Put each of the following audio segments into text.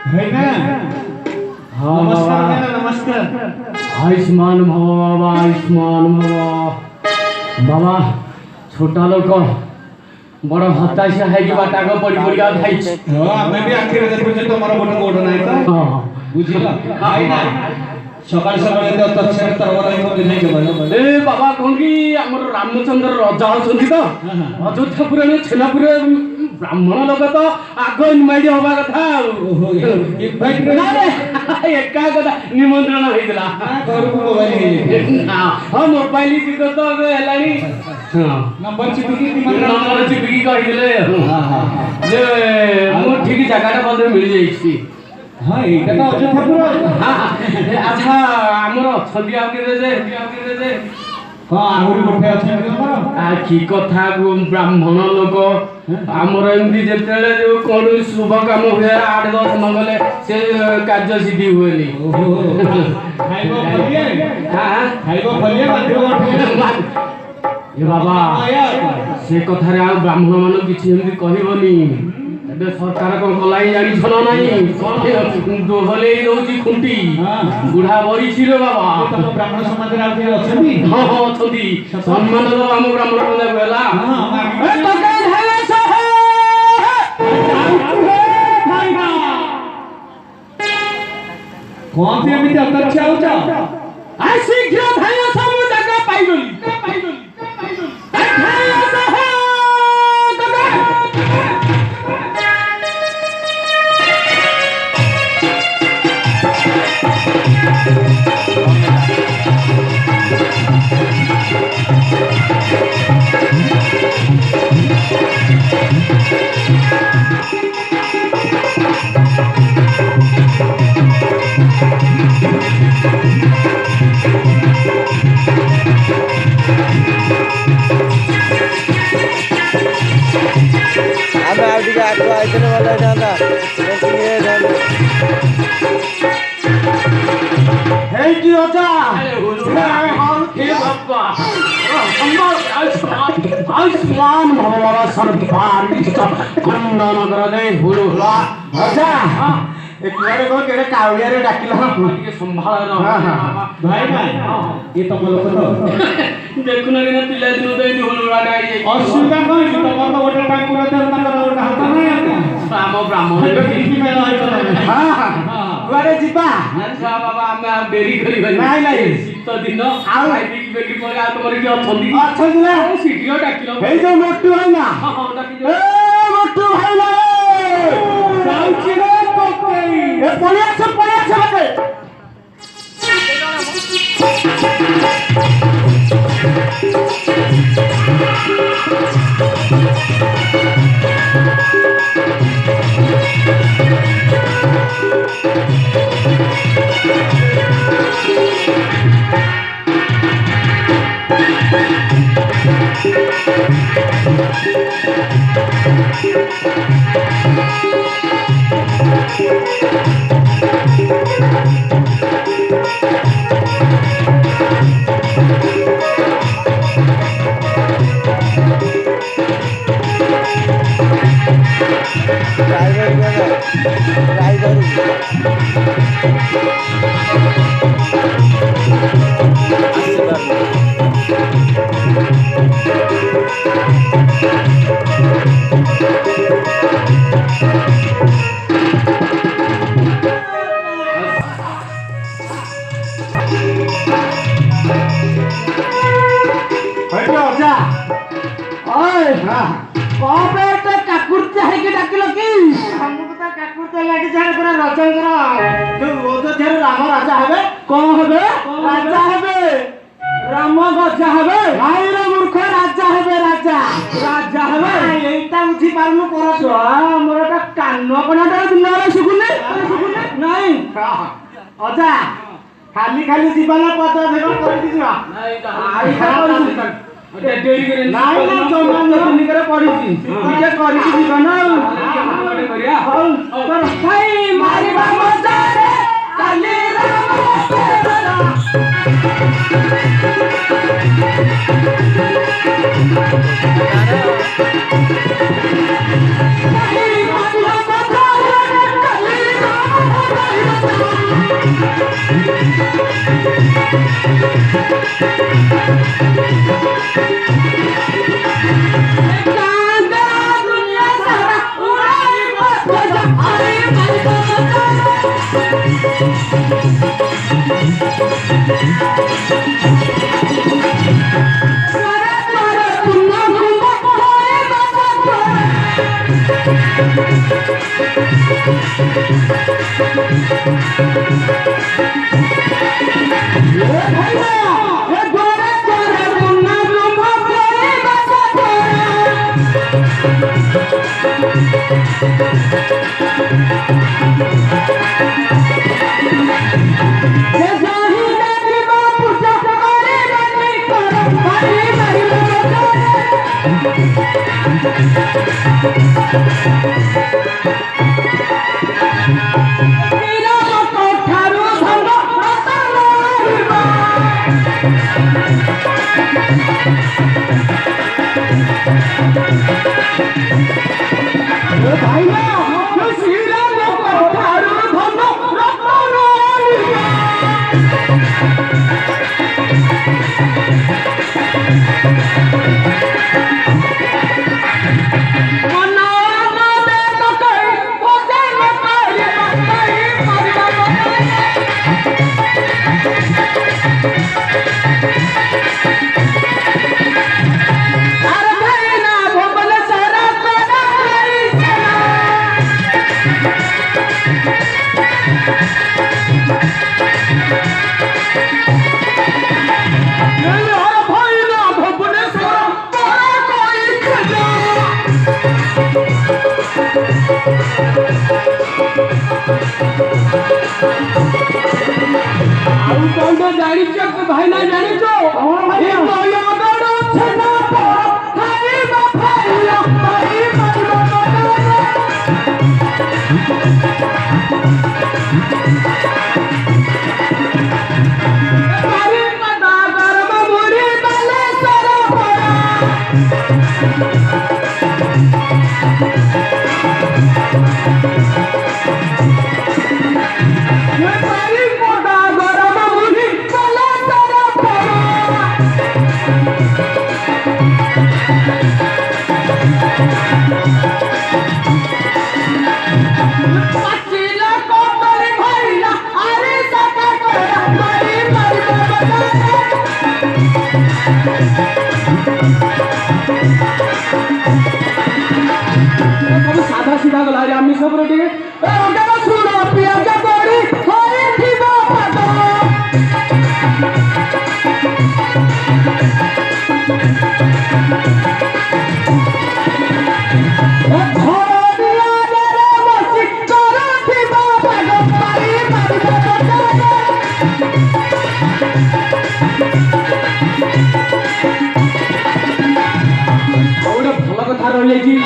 भाई ना। हाँ नमस्कार बाबा। कहना, नमस्कार। आयुष्मान भव बाबा, आयुष्मान भव बाबा। छोटा लोक बड़ हताश है कि बाटा को पड़ी पड़ी आ भाई। हो आमे भी आखिर देखुचे तमरो गोटे गोड़ नाही तो हां बुझिला भाई ना। सकाळ सकाळ एते अत्याचार तरवार को नहीं के बोलो ए बाबा कोन की हमर रामचंद्र राजा होचंती तो अयोध्या पुराणे छेनापुरे ब्राह्मण लोक तो आग इनवाइट होबा कथा। ओहो इनवाइट ना एका कथा निमंत्रण होइतला घर को मोबाइल हां मोबाइल चितो तो हेलानी नंबर चिपकी नंबर चिपकी कहिदले हां हां जे मो ठीक जगह बंद मिल जाईछि। हां एटा तो अयोध्या पुरा अच्छा हमर छंदी आके जे हां आहुरी गोटे अछि हमर आ की कथा ब्राह्मण लोक हमर एमदी जेतेले जो कोन शुभ काम हुए 8-10 मंगले से कार्य सिद्धि हुएनी। ओहो खाइबो फलिए हां खाइबो फलिए बांधिबो गोटे ए बाबा से कथा रे ब्राह्मण मान किछि एमदी कहिबोनी। एबे सरकार कोन कलाई जानि छन नाही दोहले दउची खुंटी बुढ़ा बरी छिरो बाबा। तो ब्राह्मण समाज रे आके अछनी हां हां अछंती सम्मान दो हम ब्राह्मण समाज बेला। हां ए तो के है सहे कौन से एमिति अत्याचार आउचा आ शीघ्र भाई सब जगह पाइगली ए भाई सहे ଆମେ ଆଉ ଟିକେ ଆଗକୁ ଆଇଥିଲେ ଭଲ ହେଇଥାନ୍ତା। ହେଇକି ଅଜା हे बाबा आयुष्मान भव सरकार खंडन कर दे हुलुला अजा एकबारे को केड़े कावलिया रे डाकिला के संभाल भाई भाई ये तम लोक तो देखुना रे पिला दिन तो एनी हुलुला डाई असुविधा कोई तम तो गोटे टांकुरा दे तकर गोटे हाथ नहीं राम ब्राह्मण किसी में रही तो हां हां कुआरे जिबा अच्छा बाबा हम देरी करी भाई नाही नाही शीत दिन आ भाई बेगी परे आ तमर की अछंदी अछंदी ना शीघ्र डाकिलो हे जो मोटू भाई ना हां हां डाकी ए मोटू भाई ना जाउची रे कोकई ए पलिया छ बके राम राजा हेबे भाई रे मूर्ख राजा हेबे राजा राजा हेबे एटा उठी पारनु परस हमरटा कान कोनाटा दुनारे सुकुने नाही अजा खाली खाली जीवना पद भेग करती जिवा नाही आई डेरी करे नाही ना जमान जनी करे पड़ीची पूजा करी जीवन करिया पर भाई मारी बाबा जा रे काली राम काली साधा सीधा गला आम्ही सब रेडी सुनो पियाज बड़ी होई थी ଭଲ କଥା ରହିଯାଇଛି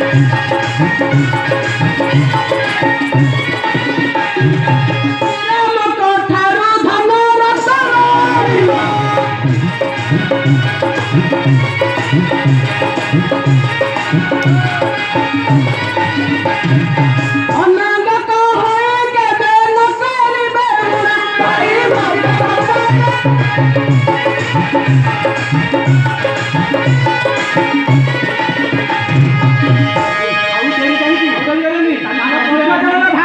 Thank you.